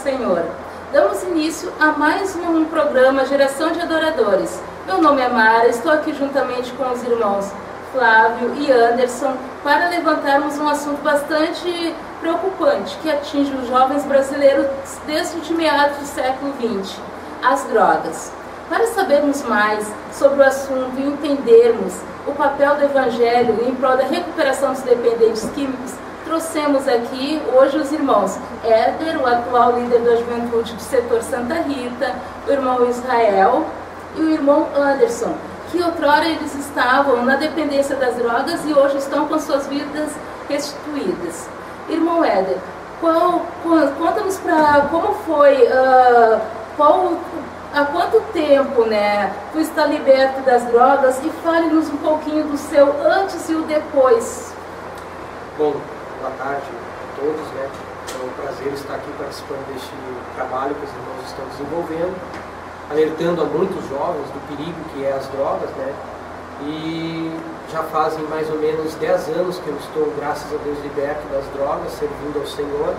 Senhor. Damos início a mais um programa Geração de Adoradores. Meu nome é Mara, estou aqui juntamente com os irmãos Flávio e Anderson para levantarmos um assunto bastante preocupante que atinge os jovens brasileiros desde meados do século XX, as drogas. Para sabermos mais sobre o assunto e entendermos o papel do Evangelho em prol da recuperação dos dependentes químicos, trouxemos aqui hoje os irmãos Éder, o atual líder da juventude do setor Santa Rita, o irmão Israel e o irmão Anderson, que outrora eles estavam na dependência das drogas e hoje estão com suas vidas restituídas. Irmão Éder, conta-nos como foi, há quanto tempo, tu está liberto das drogas, e fale-nos um pouquinho do seu antes e o depois. Bom, boa tarde a todos, É um prazer estar aqui participando deste trabalho que os irmãos estão desenvolvendo, alertando a muitos jovens do perigo que é as drogas, E já fazem mais ou menos 10 anos que eu estou, graças a Deus, liberto das drogas, servindo ao Senhor.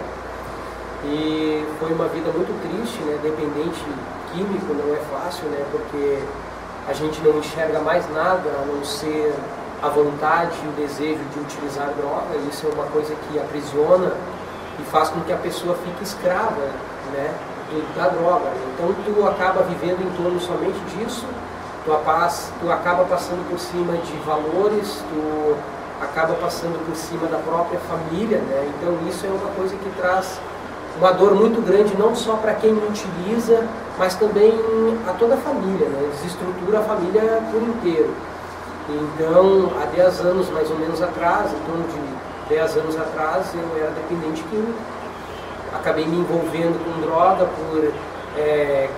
E foi uma vida muito triste, Dependente químico não é fácil, Porque a gente não enxerga mais nada a não ser a vontade e o desejo de utilizar droga. Isso é uma coisa que aprisiona e faz com que a pessoa fique escrava, da droga. Então tu acaba vivendo em torno somente disso, tu acaba passando por cima de valores, tu acaba passando por cima da própria família, Então isso é uma coisa que traz uma dor muito grande, não só para quem utiliza, mas também a toda a família, Desestrutura a família por inteiro. Então, há 10 anos mais ou menos atrás, em torno de 10 anos atrás, eu era dependente químico. Acabei me envolvendo com droga por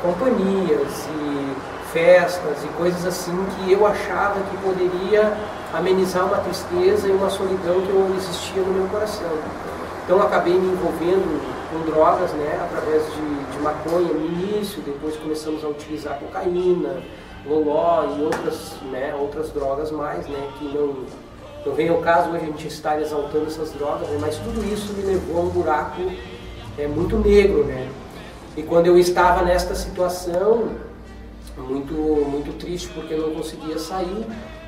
companhias e festas e coisas assim que eu achava que poderia amenizar uma tristeza e uma solidão que existia no meu coração. Então, acabei me envolvendo com drogas, através de maconha no início, depois começamos a utilizar cocaína, loló e outras drogas mais, que não vem ao caso hoje a gente estar exaltando essas drogas, mas tudo isso me levou a um buraco muito negro, E quando eu estava nesta situação, muito triste porque eu não conseguia sair,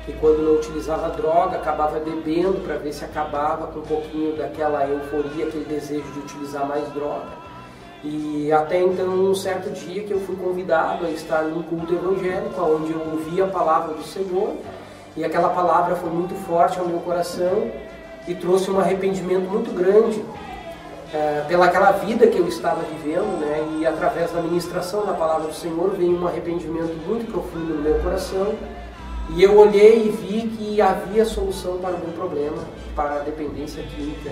e quando não utilizava droga, acabava bebendo para ver se acabava com um pouquinho daquela euforia, aquele desejo de utilizar mais droga. E até então, um certo dia que eu fui convidado a estar num culto evangélico, onde eu ouvi a palavra do Senhor, e aquela palavra foi muito forte ao meu coração e trouxe um arrependimento muito grande pelaquela vida que eu estava vivendo, E através da ministração da palavra do Senhor veio um arrependimento muito profundo no meu coração, e eu olhei e vi que havia solução para o meu problema, para a dependência química,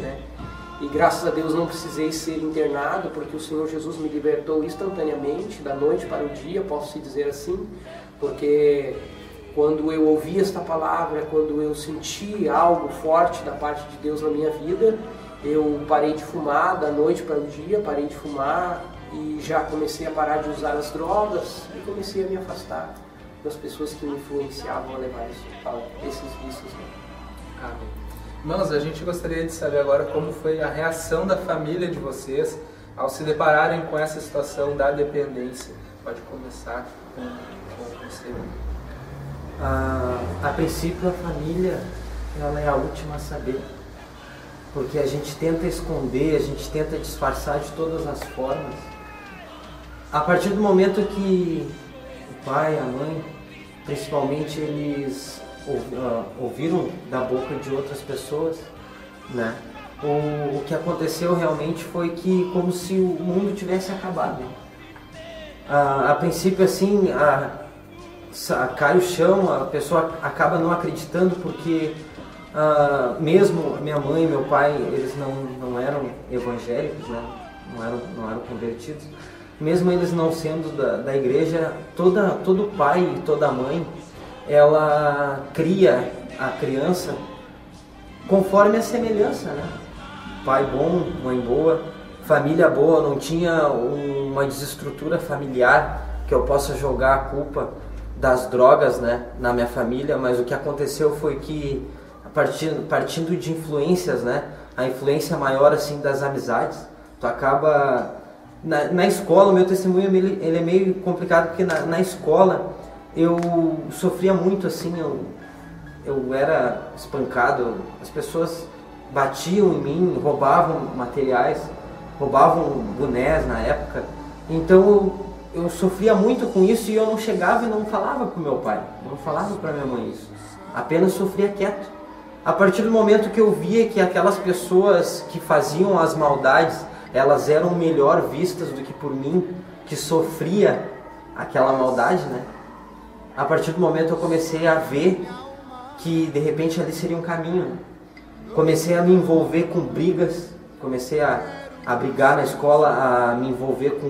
E graças a Deus não precisei ser internado, porque o Senhor Jesus me libertou instantaneamente, da noite para o dia, posso dizer assim, porque quando eu ouvi esta palavra, quando eu senti algo forte da parte de Deus na minha vida, eu parei de fumar da noite para o dia, parei de fumar e já comecei a parar de usar as drogas e comecei a me afastar das pessoas que me influenciavam a levar esses vícios. Amém. Irmãos, a gente gostaria de saber agora como foi a reação da família de vocês ao se depararem com essa situação da dependência. Pode começar com você. A princípio, a família ela é a última a saber, porque a gente tenta esconder, a gente tenta disfarçar de todas as formas. A partir do momento que o pai, a mãe, principalmente, eles ouviram da boca de outras pessoas, o que aconteceu realmente foi que como se o mundo tivesse acabado. A princípio, assim, cai o chão, a pessoa acaba não acreditando, porque mesmo minha mãe e meu pai, eles não eram evangélicos, não eram convertidos. Mesmo eles não sendo da igreja, todo pai e toda mãe, ela cria a criança conforme a semelhança, Pai bom, mãe boa, família boa, não tinha uma desestrutura familiar que eu possa jogar a culpa das drogas, na minha família, mas o que aconteceu foi que, partindo de influências, a influência maior, assim, das amizades, tu acaba Na escola, o meu testemunho ele é meio complicado, porque na escola eu sofria muito, assim, eu era espancado, as pessoas batiam em mim, roubavam materiais, roubavam bonés na época, então eu sofria muito com isso e eu não chegava e não falava para o meu pai, não falava para minha mãe isso, apenas sofria quieto. A partir do momento que eu via que aquelas pessoas que faziam as maldades, elas eram melhor vistas do que por mim, que sofria aquela maldade, né? A partir do momento eu comecei a ver que de repente ali seria um caminho, né? Comecei a me envolver com brigas, comecei a brigar na escola, a me envolver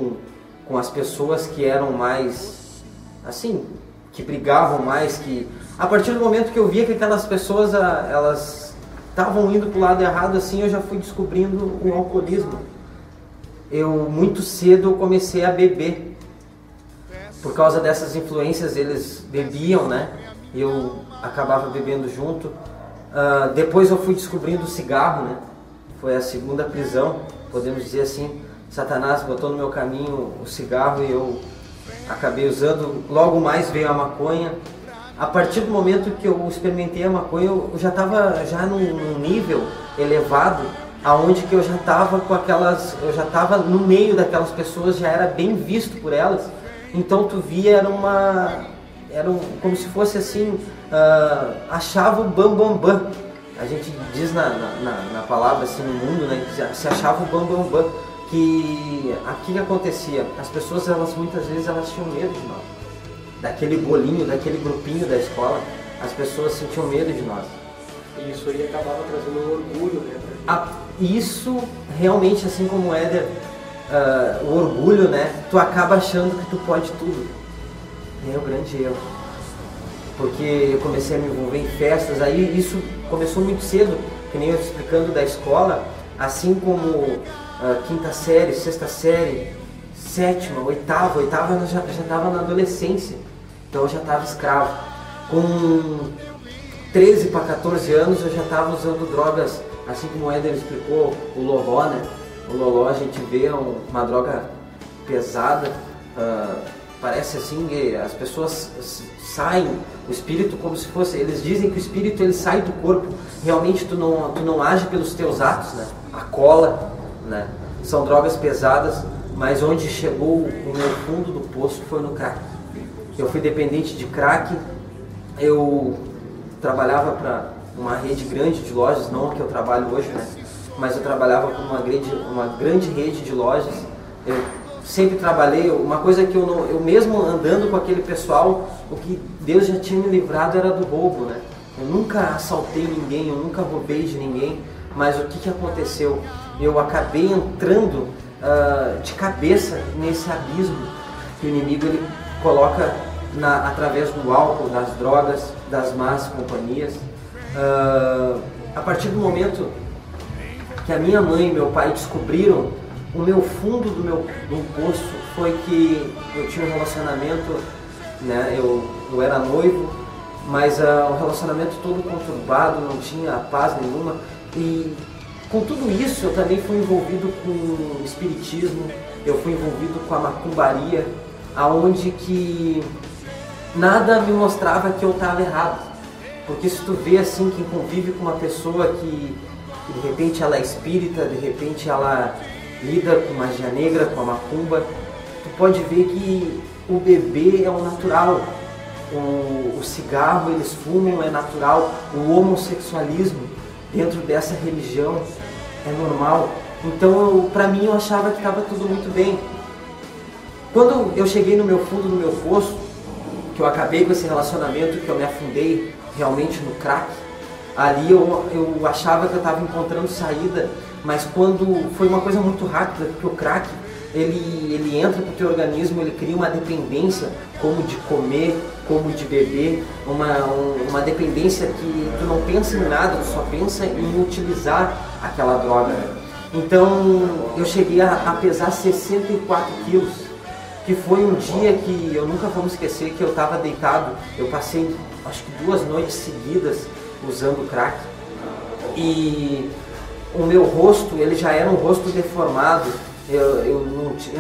com as pessoas que eram mais, assim, que brigavam mais, que... A partir do momento que eu via que aquelas pessoas, elas estavam indo para o lado errado, assim, eu já fui descobrindo o alcoolismo. Eu, muito cedo, comecei a beber. Por causa dessas influências, eles bebiam, né? E eu acabava bebendo junto. Depois eu fui descobrindo o cigarro, né? Foi a segunda prisão, podemos dizer assim. Satanás botou no meu caminho o cigarro e eu acabei usando. Logo mais veio a maconha. A partir do momento que eu experimentei a maconha, eu já estava já num nível elevado, aonde que eu já estava com aquelas, eu já estava no meio daquelas pessoas, já era bem visto por elas. Então tu via, como se fosse assim, achava o bam bam bam. A gente diz na palavra assim no mundo, né, que se achava o bam bam bam. Que aqui que acontecia, as pessoas, elas muitas vezes elas tinham medo de nós. Daquele bolinho, daquele grupinho da escola, as pessoas sentiam medo de nós. E isso aí acabava trazendo um orgulho, né? Isso realmente, assim como o Éder, o orgulho, né? Tu acaba achando que tu pode tudo. É o grande erro. Porque eu comecei a me envolver em festas, aí isso começou muito cedo, que nem eu explicando da escola, assim como quinta série, sexta série, sétima, oitava eu já estava na adolescência, então eu já estava escravo. Com 13 para 14 anos eu já estava usando drogas, assim como o Éder explicou, o loló, né? O loló a gente vê uma droga pesada, parece assim que as pessoas saem, o espírito como se fosse, eles dizem que o espírito ele sai do corpo, realmente tu não age pelos teus atos, né? A cola, né? São drogas pesadas, mas onde chegou o meu fundo do poço foi no crack. Eu fui dependente de crack, eu trabalhava para uma rede grande de lojas, não a que eu trabalho hoje, né? Mas eu trabalhava com uma grande rede de lojas. Eu sempre trabalhei, uma coisa que eu mesmo andando com aquele pessoal, o que Deus já tinha me livrado era do roubo, né? Eu nunca assaltei ninguém, eu nunca roubei de ninguém, mas o que aconteceu? Eu acabei entrando de cabeça nesse abismo que o inimigo ele coloca através do álcool, das drogas, das más companhias. A partir do momento que a minha mãe e meu pai descobriram o meu fundo do poço, foi que eu tinha um relacionamento, né? Eu era noivo, mas o relacionamento todo conturbado, não tinha paz nenhuma. E com tudo isso eu também fui envolvido com o espiritismo, eu fui envolvido com a macumbaria, aonde que nada me mostrava que eu estava errado. Porque se tu vê assim, quem convive com uma pessoa que de repente ela é espírita, de repente ela lida com magia negra, com a macumba, tu pode ver que o beber é o natural, o cigarro eles fumam é natural, o homossexualismo dentro dessa religião é normal. Então para mim eu achava que estava tudo muito bem. Quando eu cheguei no meu fundo do meu poço, que eu acabei com esse relacionamento, que eu me afundei realmente no crack, ali eu achava que eu estava encontrando saída, mas quando foi uma coisa muito rápida, porque o crack ele entra para o teu organismo, ele cria uma dependência, como de comer, como de beber, uma dependência que tu não pensa em nada, tu só pensa em utilizar aquela droga. Então eu cheguei a pesar 64 quilos, que foi um dia que eu nunca vou me esquecer, que eu estava deitado, eu passei acho que 2 noites seguidas usando crack, e o meu rosto, ele já era um rosto deformado, eu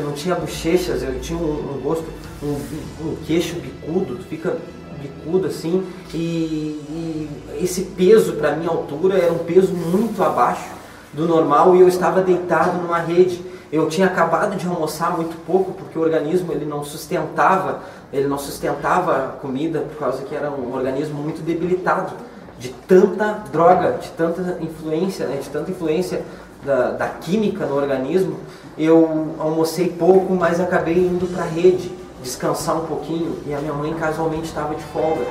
não tinha bochechas, eu tinha um rosto, um queixo bicudo, fica bicudo assim, e esse peso para minha altura era um peso muito abaixo do normal, e eu estava deitado numa rede. Eu tinha acabado de almoçar muito pouco, porque o organismo ele não sustentava a comida, por causa que era um organismo muito debilitado de tanta droga, de tanta influência, né, de tanta influência da química no organismo. Eu almocei pouco, mas acabei indo para a rede descansar um pouquinho, e a minha mãe casualmente estava de folga.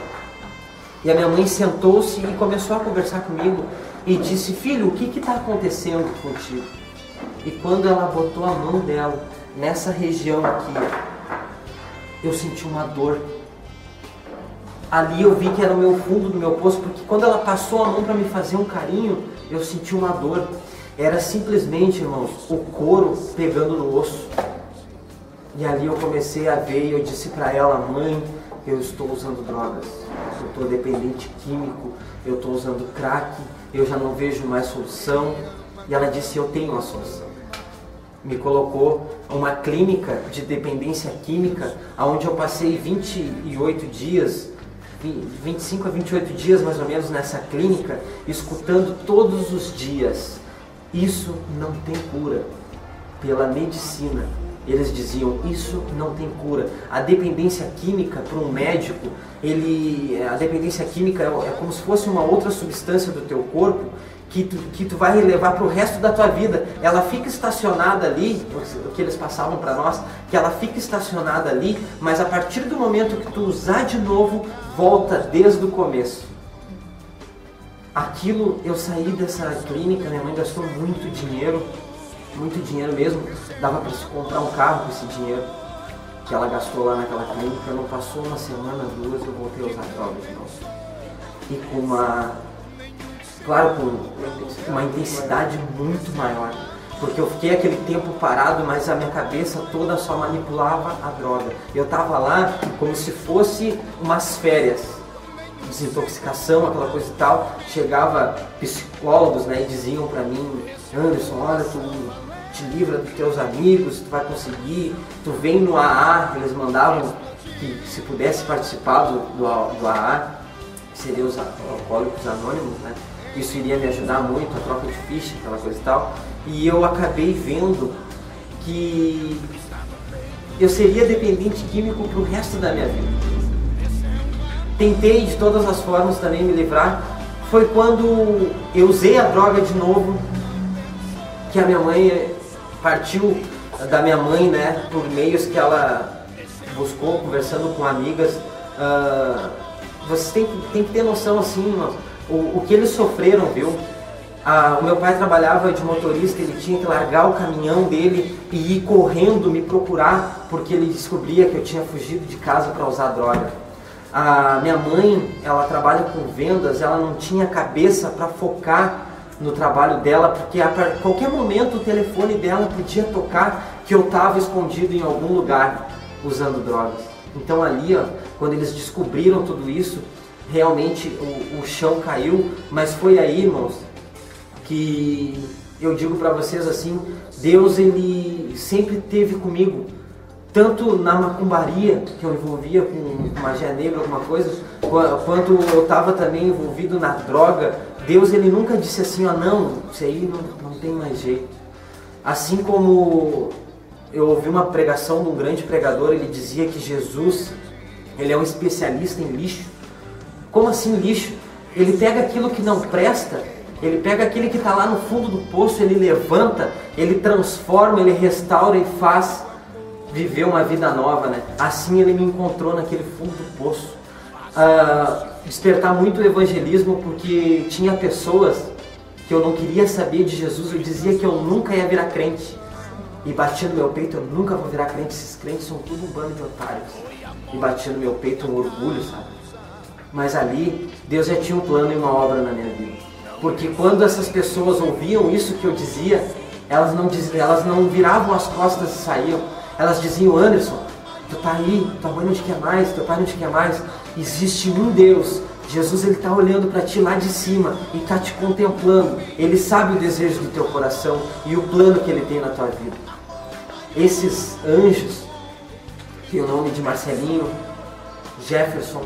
E a minha mãe sentou-se e começou a conversar comigo e disse: filho, o que está acontecendo contigo? E quando ela botou a mão dela nessa região aqui, eu senti uma dor. Ali eu vi que era o meu fundo do meu poço, porque quando ela passou a mão para me fazer um carinho, eu senti uma dor. Era simplesmente, irmãos, o couro pegando no osso. E ali eu comecei a ver, e eu disse para ela: mãe, eu estou usando drogas, eu estou dependente químico, eu estou usando crack, eu já não vejo mais solução. E ela disse: eu tenho a solução. Me colocou uma clínica de dependência química, onde eu passei 28 dias, 25 a 28 dias mais ou menos nessa clínica, escutando todos os dias: isso não tem cura. Pela medicina, eles diziam: isso não tem cura. A dependência química, para um médico, a dependência química é como se fosse uma outra substância do teu corpo que tu vai levar para o resto da tua vida. Ela fica estacionada ali, o que eles passavam para nós, que ela fica estacionada ali, mas a partir do momento que tu usar de novo, volta desde o começo. Aquilo, eu saí dessa clínica, minha mãe gastou muito dinheiro mesmo, dava para se comprar um carro com esse dinheiro que ela gastou lá naquela clínica. Não passou uma semana, duas, eu voltei a usar drogas de novo. E com uma intensidade muito maior, porque eu fiquei aquele tempo parado, mas a minha cabeça toda só manipulava a droga. Eu estava lá como se fosse umas férias, desintoxicação, aquela coisa e tal. Chegava psicólogos, né, e diziam para mim: Anderson, olha, tu te livra dos teus amigos, tu vai conseguir, tu vem no AA. Eles mandavam que se pudesse participar do AA, que seria os Alcoólicos Anônimos, né? Isso iria me ajudar muito, a troca de ficha, aquela coisa e tal. E eu acabei vendo que eu seria dependente químico pro resto da minha vida. Tentei de todas as formas também me livrar. Foi quando eu usei a droga de novo, que a minha mãe partiu da minha mãe, né, por meios que ela buscou, conversando com amigas. Vocês têm que ter noção, assim, o que eles sofreram, viu? O meu pai trabalhava de motorista, ele tinha que largar o caminhão dele e ir correndo me procurar, porque ele descobria que eu tinha fugido de casa para usar droga. A minha mãe, ela trabalha com vendas, ela não tinha cabeça para focar no trabalho dela, porque a qualquer momento o telefone dela podia tocar que eu estava escondido em algum lugar usando drogas. Então ali, quando eles descobriram tudo isso, realmente o chão caiu. Mas foi aí, irmãos, que eu digo para vocês assim: Deus, ele sempre esteve comigo, tanto na macumbaria, que eu envolvia com magia negra, alguma coisa, quanto eu estava também envolvido na droga. Deus, ele nunca disse assim: não, isso aí não tem mais jeito. Assim como eu ouvi uma pregação de um grande pregador, ele dizia que Jesus, ele é um especialista em lixo. Como assim lixo? Ele pega aquilo que não presta, ele pega aquele que está lá no fundo do poço, ele levanta, ele transforma, ele restaura e faz viver uma vida nova, né? Assim ele me encontrou naquele fundo do poço. Despertar muito o evangelismo, porque tinha pessoas que eu não queria saber de Jesus. Eu dizia que eu nunca ia virar crente, e batia no meu peito: eu nunca vou virar crente, esses crentes são tudo um bando de otários. E batia no meu peito um orgulho, sabe? Mas ali, Deus já tinha um plano e uma obra na minha vida. Porque quando essas pessoas ouviam isso que eu dizia, elas não viravam as costas e saíam. Elas diziam: Anderson, tu tá aí, tua mãe não te quer mais, teu pai não te quer mais. Existe um Deus, Jesus, ele está olhando para ti lá de cima e está te contemplando. Ele sabe o desejo do teu coração e o plano que ele tem na tua vida. esses anjos, que é o nome de Marcelinho, Jefferson,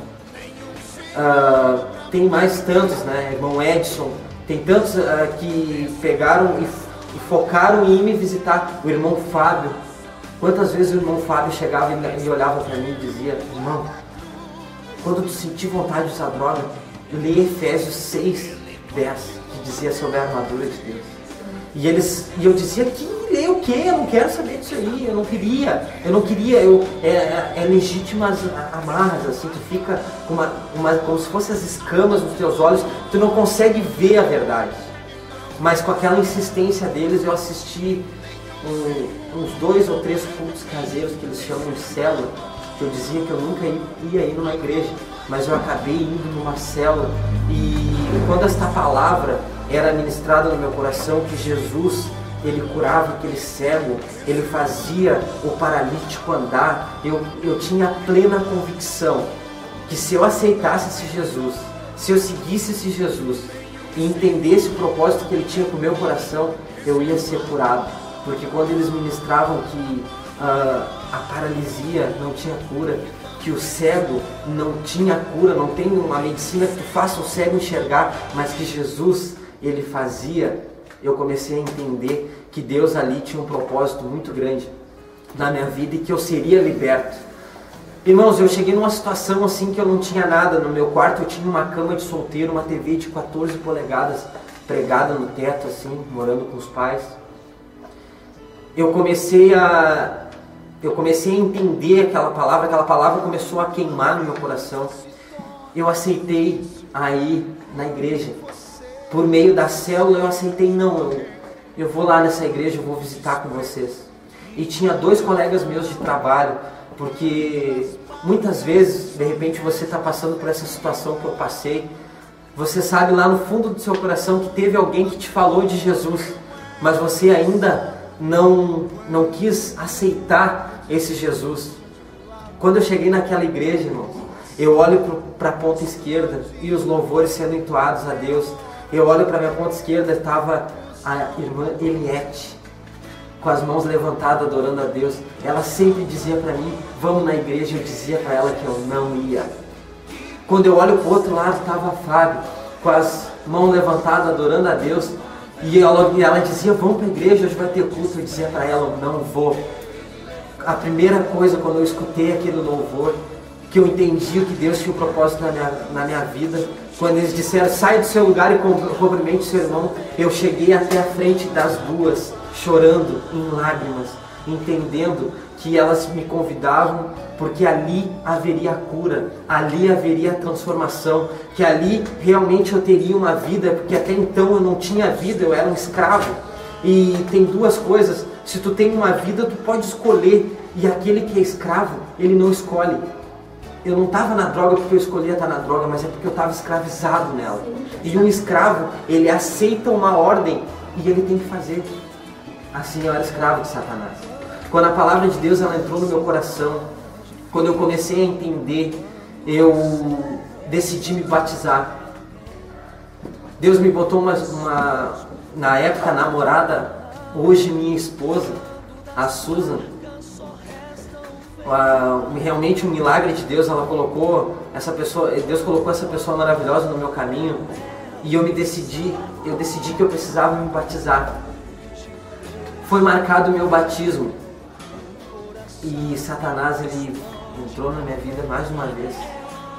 tem mais tantos, né? Irmão Edson, tem tantos que pegaram e focaram em ir me visitar. O irmão Fábio, quantas vezes o irmão Fábio chegava e olhava para mim e dizia: irmão, quando tu sentir vontade de usar droga, lê Efésios 6, 10, que dizia sobre a armadura de Deus. E eu dizia: que ler o quê? Eu não quero saber disso aí, eu não queria, é legítimas amarras, assim, tu fica como se fossem as escamas nos teus olhos, tu não consegue ver a verdade. Mas com aquela insistência deles, eu assisti uns 2 ou 3 cultos caseiros que eles chamam de célula, que eu dizia que eu nunca ia ir numa igreja, mas eu acabei indo numa célula, e quando esta palavra era ministrada no meu coração, que Jesus, ele curava aquele cego, ele fazia o paralítico andar, eu tinha plena convicção que se eu aceitasse esse Jesus, se eu seguisse esse Jesus e entendesse o propósito que ele tinha com o meu coração, eu ia ser curado. Porque quando eles ministravam que a paralisia não tinha cura, que o cego não tinha cura, não tem uma medicina que tu faça o cego enxergar, mas que Jesus, ele fazia, eu comecei a entender que Deus ali tinha um propósito muito grande na minha vida e que eu seria liberto. Irmãos, eu cheguei numa situação assim que eu não tinha nada. No meu quarto eu tinha uma cama de solteiro, uma TV de 14 polegadas pregada no teto, assim, morando com os pais. Eu comecei a entender aquela palavra começou a queimar no meu coração. Eu aceitei a ir na igreja. Por meio da célula eu aceitei, não, eu vou lá nessa igreja, eu vou visitar com vocês. E tinha 2 colegas meus de trabalho, porque muitas vezes, de repente, você está passando por essa situação que eu passei. Você sabe lá no fundo do seu coração que teve alguém que te falou de Jesus, mas você ainda não quis aceitar esse Jesus. Quando eu cheguei naquela igreja, irmãos, eu olho para a ponta esquerda e os louvores sendo entoados a Deus. Eu olho para a minha ponta esquerda, estava a irmã Eliette, com as mãos levantadas, adorando a Deus. Ela sempre dizia para mim: vamos na igreja. Eu dizia para ela que eu não ia. Quando eu olho para o outro lado, estava a Fábio, com as mãos levantadas, adorando a Deus. E ela dizia: vamos para a igreja, hoje vai ter culto. Eu dizia para ela: eu não vou. A primeira coisa, quando eu escutei aquele louvor, que eu entendi o que Deus tinha um propósito na minha vida, quando eles disseram: sai do seu lugar e cumprimente o seu irmão, eu cheguei até a frente das 2, chorando em lágrimas, entendendo que elas me convidavam porque ali haveria cura, ali haveria transformação, que ali realmente eu teria uma vida, porque até então eu não tinha vida, eu era um escravo. E tem 2 coisas: se tu tem uma vida, tu pode escolher, e aquele que é escravo, ele não escolhe. Eu não estava na droga porque eu escolhia estar na droga, mas é porque eu estava escravizado nela. E um escravo, ele aceita uma ordem e ele tem que fazer. Assim eu era escravo de Satanás. Quando a palavra de Deus ela entrou no meu coração, quando eu comecei a entender, eu decidi me batizar. Deus me botou na época, namorada, hoje minha esposa, a Susan. Realmente um milagre de Deus, Deus colocou essa pessoa maravilhosa no meu caminho, e eu decidi que eu precisava me batizar. Foi marcado o meu batismo, e Satanás ele entrou na minha vida mais uma vez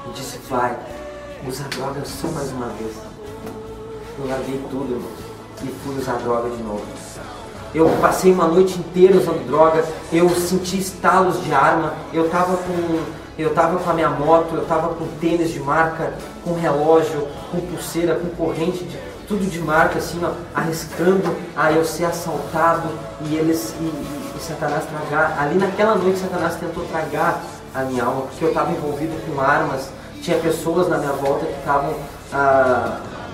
e disse: vai, usa droga só mais uma vez. Eu larguei tudo, irmão, e fui usar droga de novo. Eu passei uma noite inteira usando droga, eu senti estalos de arma, eu tava com a minha moto, eu tava com tênis de marca, com relógio, com pulseira, com corrente, tudo de marca, assim, ó, arriscando a eu ser assaltado e Satanás tragar. Ali naquela noite Satanás tentou tragar a minha alma, porque eu estava envolvido com armas, tinha pessoas na minha volta que estavam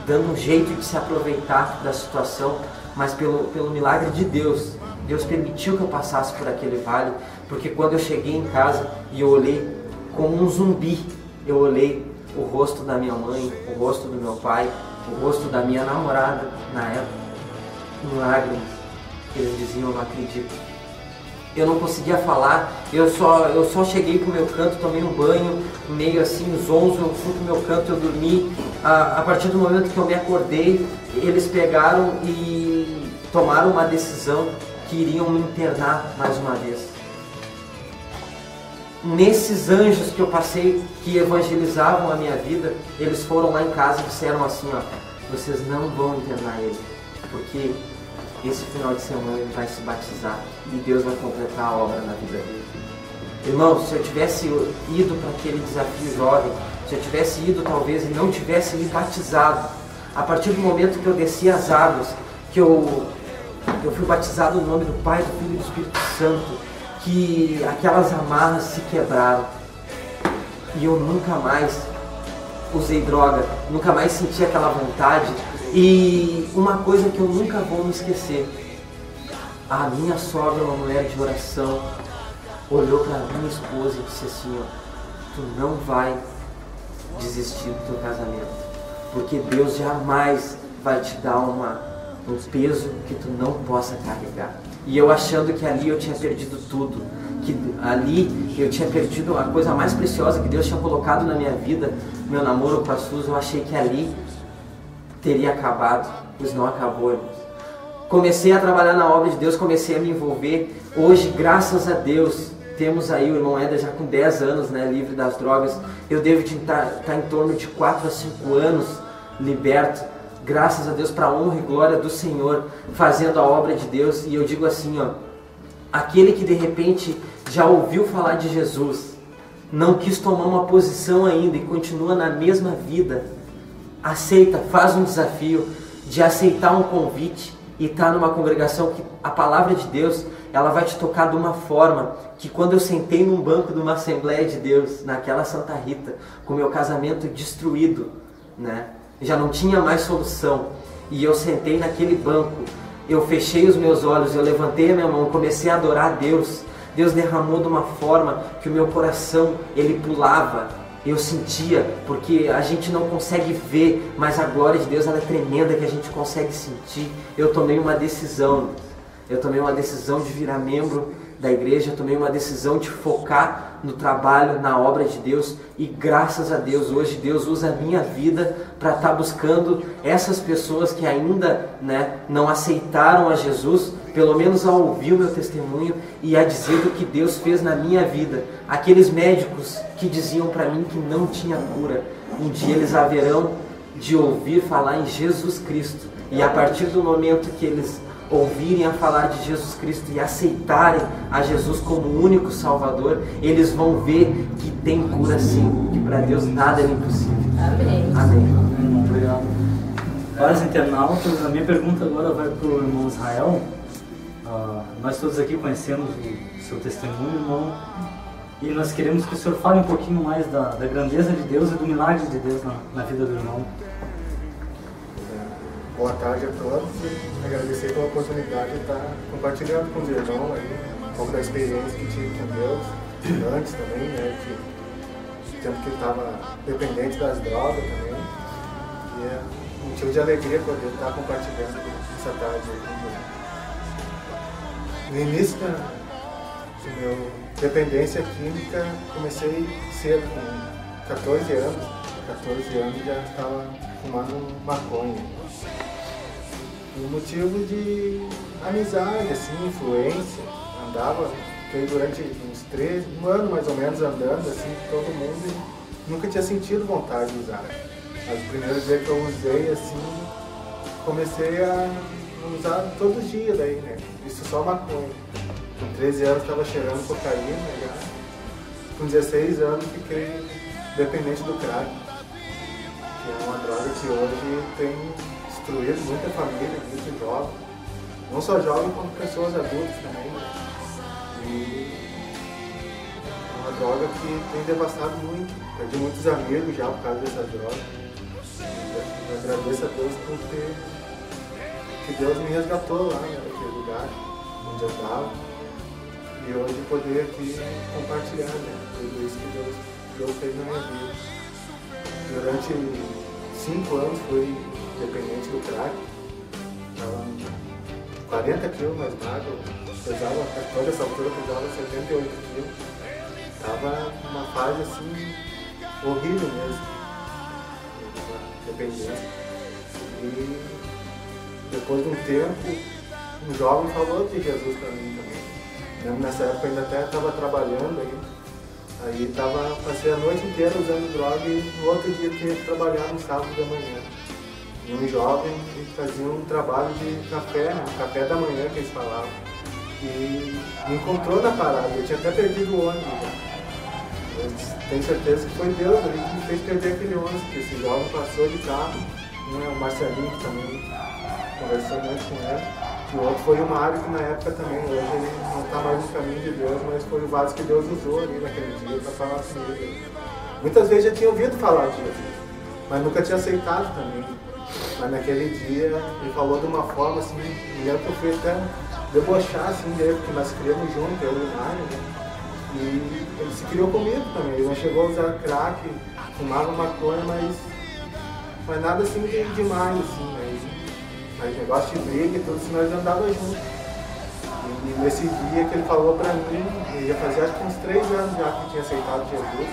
dando um jeito de se aproveitar da situação. Mas pelo milagre de Deus, Deus permitiu que eu passasse por aquele vale, porque quando eu cheguei em casa e eu olhei como um zumbi, eu olhei o rosto da minha mãe, o rosto do meu pai, o rosto da minha namorada na época, em lágrimas. Eles diziam: eu não acredito, eu não conseguia falar, eu só cheguei pro meu canto, tomei um banho, meio assim, zonzo, eu fui pro meu canto, eu dormi. A partir do momento que eu me acordei, eles pegaram e tomaram uma decisão que iriam me internar mais uma vez. Nesses anjos que eu passei, que evangelizavam a minha vida, eles foram lá em casa e disseram assim, ó, vocês não vão internar ele, porque esse final de semana ele vai se batizar e Deus vai completar a obra na vida dele. Irmão, se eu tivesse ido para aquele desafio jovem, se eu tivesse ido talvez e não tivesse me batizado, a partir do momento que eu desci as águas, que eu fui batizado no nome do Pai, do Filho e do Espírito Santo, que aquelas amarras se quebraram e eu nunca mais usei droga, nunca mais senti aquela vontade. E uma coisa que eu nunca vou me esquecer, a minha sogra, uma mulher de oração, olhou para minha esposa e disse assim, ó, tu não vai desistir do teu casamento, porque Deus jamais vai te dar um peso que tu não possa carregar. E eu achando que ali eu tinha perdido tudo, que ali eu tinha perdido a coisa mais preciosa que Deus tinha colocado na minha vida, meu namoro com a Suzy, eu achei que ali teria acabado, pois não acabou, irmãos. Comecei a trabalhar na obra de Deus, comecei a me envolver. Hoje, graças a Deus, temos aí o irmão Éder já com 10 anos, né, livre das drogas. Eu devo estar em torno de 4 a 5 anos liberto, graças a Deus, para a honra e glória do Senhor, fazendo a obra de Deus. E eu digo assim, ó, aquele que de repente já ouviu falar de Jesus, não quis tomar uma posição ainda e continua na mesma vida, aceita, faz um desafio de aceitar um convite e estar numa congregação que a palavra de Deus, ela vai te tocar de uma forma que quando eu sentei num banco de uma Assembleia de Deus, naquela Santa Rita, com meu casamento destruído, né? Já não tinha mais solução, e eu sentei naquele banco, eu fechei os meus olhos, eu levantei a minha mão, comecei a adorar a Deus. Deus derramou de uma forma que o meu coração, ele pulava, eu sentia, porque a gente não consegue ver, mas a glória de Deus, ela é tremenda, que a gente consegue sentir. Eu tomei uma decisão de virar membro da igreja, eu tomei uma decisão de focar no trabalho, na obra de Deus, e graças a Deus, hoje Deus usa a minha vida para estar buscando essas pessoas que ainda, né, não aceitaram a Jesus, pelo menos a ouvir o meu testemunho e a dizer o que Deus fez na minha vida. Aqueles médicos que diziam para mim que não tinha cura, um dia eles haverão de ouvir falar em Jesus Cristo, e a partir do momento que eles ouvirem a falar de Jesus Cristo e aceitarem a Jesus como o único Salvador, eles vão ver que tem cura sim, que para Deus nada é impossível. Amém. Amém. Obrigado. Para os internautas, a minha pergunta agora vai para o irmão Israel. Nós todos aqui conhecemos o seu testemunho, irmão, e nós queremos que o senhor fale um pouquinho mais da grandeza de Deus e do milagre de Deus na vida do irmão. Boa tarde a todos e agradecer pela oportunidade de estar compartilhando com os irmãos aí um pouco da experiência que tive com Deus, antes também, né, de tempo que estava dependente das drogas também, e é um motivo de alegria poder estar compartilhando essa tarde aí com Deus. No início da minha dependência química, comecei cedo, com 14 anos. 14 anos já estava fumando maconha. Por motivo de amizade, assim, influência. Andava, fiquei durante um ano mais ou menos andando, assim, todo mundo, e nunca tinha sentido vontade de usar. Mas o primeiro dia que eu usei, assim, comecei a usar todos os dias daí, né? Isso só maconha. Com 13 anos estava cheirando cocaína, já. Com 16 anos fiquei dependente do crack, que é uma droga que hoje tem destruído muita família, muitos jovens. Não só jovens, como pessoas adultas também, né? E é uma droga que tem devastado muito. Perdi muitos amigos já por causa dessa droga. Eu agradeço a Deus por ter... que Deus me resgatou lá, né, naquele lugar onde eu estava, e hoje poder aqui compartilhar, né, tudo isso que Deus fez na minha vida. Durante 5 anos fui dependente do crack, estava 40 quilos mais magro, pesava, toda essa altura eu pesava 78 quilos. Tava numa fase assim, horrível mesmo, uma dependência. E depois de um tempo, um jovem falou de Jesus para mim também. Mesmo nessa época eu ainda até estava trabalhando aí passei a noite inteira usando droga e no outro dia tinha que trabalhar no sábado da manhã. E um jovem que fazia um trabalho de café, né? Café da manhã que eles falavam. E me encontrou na parada, eu tinha até perdido o ônibus. Eu tenho certeza que foi Deus ali que me fez perder aquele ônibus, porque esse jovem passou de carro, um é o Marcelinho que também conversou muito com ele, e o outro foi o Mário que na época também, hoje ele não está mais no caminho de Deus, mas foi o vaso que Deus usou ali naquele dia para falar comigo. Muitas vezes já tinha ouvido falar de Jesus, mas nunca tinha aceitado também. Mas naquele dia ele falou de uma forma assim, me lembro que eu fui até debochar assim dele, porque nós criamos junto, eu e o Mário, né? E ele se criou comigo também, ele não chegou a usar crack, fumava maconha, mas nada assim demais, assim, mas negócio de briga e tudo, assim, nós andávamos juntos. E nesse dia que ele falou pra mim, ele já fazia acho que uns 3 anos já que tinha aceitado Jesus,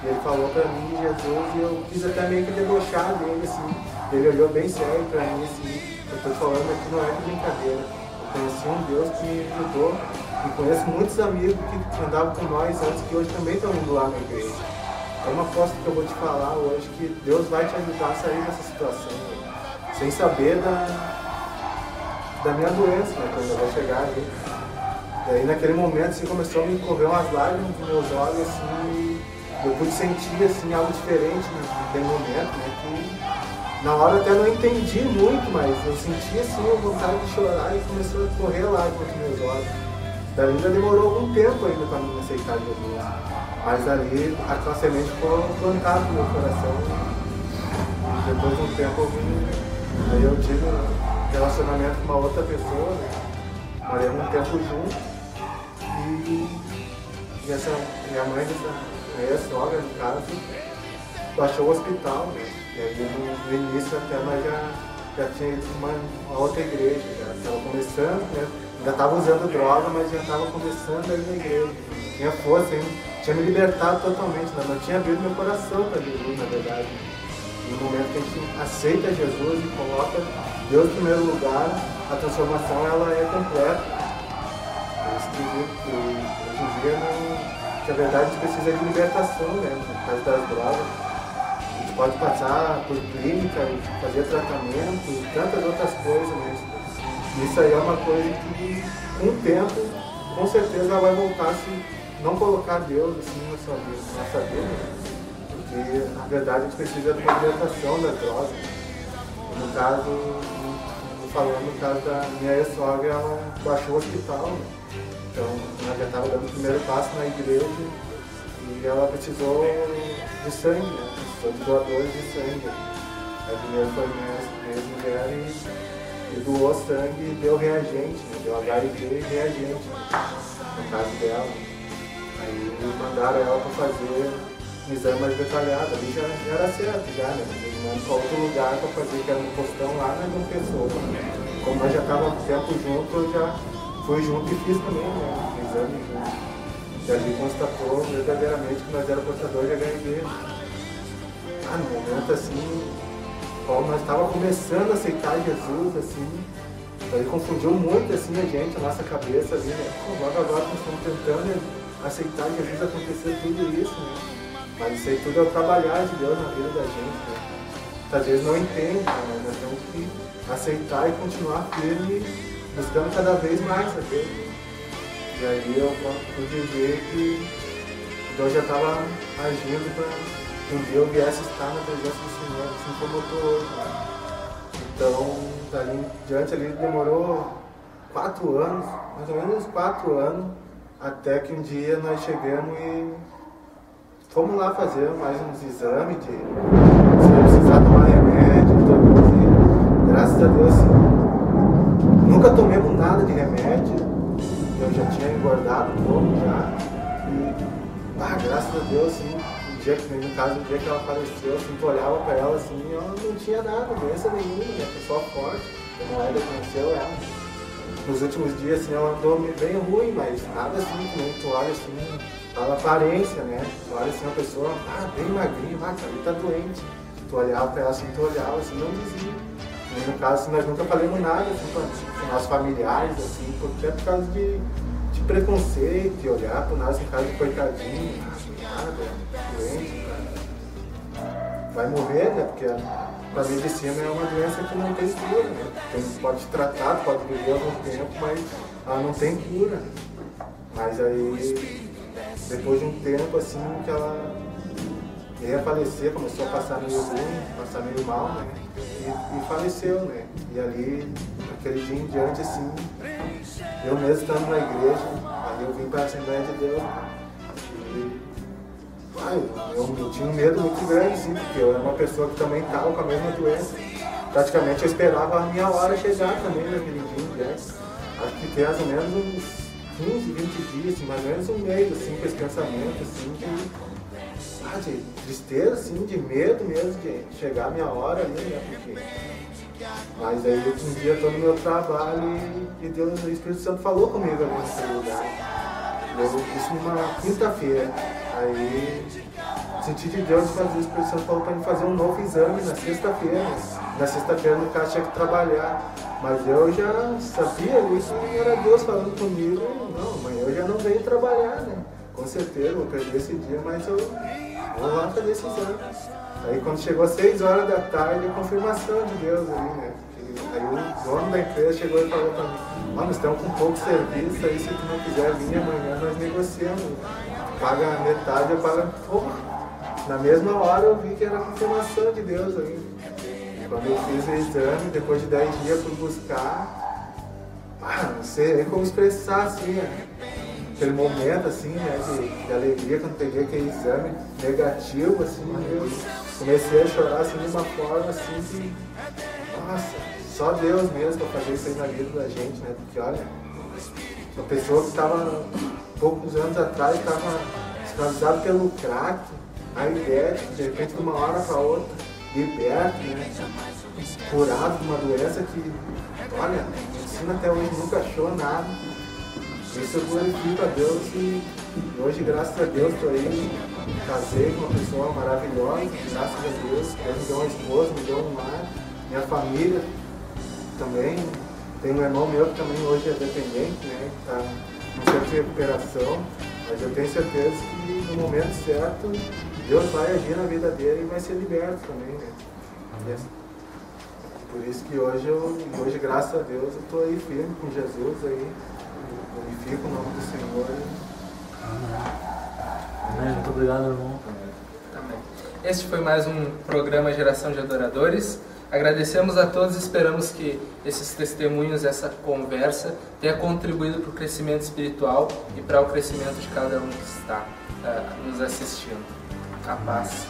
e ele falou pra mim de Jesus e eu quis até meio que debochar dele, assim, ele olhou bem sério pra mim, assim, eu tô falando aqui não é de brincadeira, eu conheci um Deus que me ajudou. E conheço muitos amigos que andavam com nós antes, que hoje também estão indo lá na igreja. É uma aposta que eu vou te falar hoje, que Deus vai te ajudar a sair dessa situação, né? Sem saber da minha doença, né, quando eu vou chegar ali. E aí naquele momento assim, começou a me correr umas lágrimas dos meus olhos, assim, eu pude sentir assim, algo diferente naquele momento, né, que na hora eu até não entendi muito, mas eu senti assim, a vontade de chorar e começou a correr lágrimas dos meus olhos. Daí ainda demorou algum tempo ainda para me aceitar Jesus, mas ali a semente ficou plantada no meu coração. E depois de um tempo aí eu tive um relacionamento com uma outra pessoa, né? Moramos um tempo juntos e essa minha mãe, minha sogra no caso, baixou o hospital, né? E aí no início até nós já tinha ido para uma outra igreja, já estava começando, né? Ainda estava usando droga, mas já estava começando a ir na igreja. Tinha força, hein? Tinha me libertado totalmente, né? Não tinha abrido meu coração para Jesus, na verdade. No momento que a gente aceita Jesus e coloca Deus em primeiro lugar, a transformação ela é completa. É isso que hoje em dia, na verdade, a gente precisa de libertação, né? Por causa das drogas. A gente pode passar por clínica, fazer tratamento e tantas outras coisas, né? Isso aí é uma coisa que, com o tempo, com certeza ela vai voltar se não colocar Deus assim na nossa vida. Porque, na verdade, a gente precisa de uma libertação da droga. No caso, falando no caso da minha ex-sogra, ela baixou o hospital. Né? Então, ela já estava dando o primeiro passo na igreja e ela precisou de sangue, né? Precisou de doadores de sangue. A primeira foi minha ex-mulher e doou sangue e deu reagente, né? Deu HIV e reagente, no caso dela. Aí mandaram ela para fazer um exame mais detalhado, ali já era certo, já, né? Eles mandam para outro lugar para fazer, que era um postão lá na João Pessoa. Como nós já estávamos tempo junto, eu já fui junto e fiz também, né? Um exame junto. E ali constatou verdadeiramente que nós éramos portadores de HIV. No momento assim, como nós estávamos começando a aceitar Jesus, assim, ele confundiu muito assim a gente, a nossa cabeça ali, né? Logo agora nós estamos tentando aceitar Jesus, acontecer tudo isso, né? Mas isso aí tudo é o trabalhar de Deus na vida da gente, né? Às vezes não entende, né? Mas nós temos que aceitar e continuar firme, buscando cada vez mais a Deus. E aí eu pude ver que Deus já estava agindo para que um dia eu viesse estar na presença do Senhor, assim como eu estou hoje. Né? Então, dali em diante ali demorou 4 anos, mais ou menos 4 anos, até que um dia nós chegamos e fomos lá fazer mais uns exames de se precisar tomar remédio, e graças a Deus nunca tomemos nada de remédio, eu já tinha engordado um pouco já, e graças a Deus, assim, no caso, o dia que ela faleceu, assim, tu olhava pra ela assim, ela não tinha nada, doença nenhuma, né? Pessoa forte, como ela conheceu ela. nos últimos dias assim, ela andou bem ruim, mas nada assim, que nem tu olha assim, pela aparência, né? Tu olha assim, uma pessoa bem magrinha, ali tá doente. Tu olhava pra ela assim, tu olhava assim, não dizia. E no caso, assim, nós nunca falamos nada assim, com nossos familiares, assim, porque é por causa de preconceito, de olhar pro nós em casa de coitadinho, nada, doente, cara. Vai morrer, né? Porque a medicina é uma doença que não tem cura, né? Pode tratar, pode viver algum tempo, mas ela não tem cura. Mas aí, depois de um tempo assim, que ela ia falecer, começou a passar meio ruim, passar meio mal, né? E faleceu, né? E ali, naquele dia em diante, assim, eu mesmo estando na igreja, aí eu vim para a Assembleia de Deus. E eu tinha um medo muito grande, assim, porque eu era uma pessoa que também estava com a mesma doença. Praticamente eu esperava a minha hora chegar também naquele dia em diante. Acho que tem mais ou menos uns 15, 20 dias, assim, mais ou menos um mês, assim, com esse pensamento, assim, de tristeza, assim, de medo mesmo de chegar a minha hora ali, né, porque... Mas aí um dia eu tô no meu trabalho e Deus, o Espírito Santo falou comigo ali nesse lugar. Isso numa quinta-feira. Aí senti de Deus fazer, o Espírito Santo falou para mim fazer um novo exame na sexta-feira. Na sexta-feira no caso tinha que trabalhar. Mas eu já sabia ali que era Deus falando comigo. Não, amanhã eu já não venho trabalhar, né? Com certeza, vou perder esse dia, mas eu vou lá fazer esse exame. Aí quando chegou às 6 horas da tarde, a confirmação de Deus ali, né? Aí o dono da empresa chegou e falou pra mim, nós estamos com pouco serviço, aí se tu não quiser vir amanhã nós negociamos. Paga metade, eu pago pouco. Na mesma hora eu vi que era a confirmação de Deus ali. Quando eu fiz o exame, depois de 10 dias fui buscar, não sei nem como expressar assim, né? Aquele momento assim, né, de alegria quando peguei aquele exame negativo, assim, eu comecei a chorar assim de uma forma assim que, nossa, só Deus mesmo para fazer isso aí na vida da gente, né? Porque olha, uma pessoa que estava poucos anos atrás estava escravizada pelo crack, a ideia de repente de uma hora para outra, liberto, né? Curado de uma doença que, olha, a medicina até hoje nunca achou nada. Isso eu glorifico a Deus e hoje, graças a Deus, estou aí, casei com uma pessoa maravilhosa, graças a Deus. Deus me deu uma esposa, me deu um lar, minha família também. Tem um irmão meu que também hoje é dependente, né, que está no centro de recuperação, mas eu tenho certeza que no momento certo Deus vai agir na vida dele e vai ser liberto também, né. Por isso que hoje, graças a Deus, eu estou aí firme com Jesus aí. Glorifico o nome do Senhor. Amém. Muito obrigado, irmão. Amém. Este foi mais um programa Geração de Adoradores. Agradecemos a todos e esperamos que esses testemunhos, essa conversa, tenha contribuído para o crescimento espiritual e para o crescimento de cada um que está nos assistindo. A paz.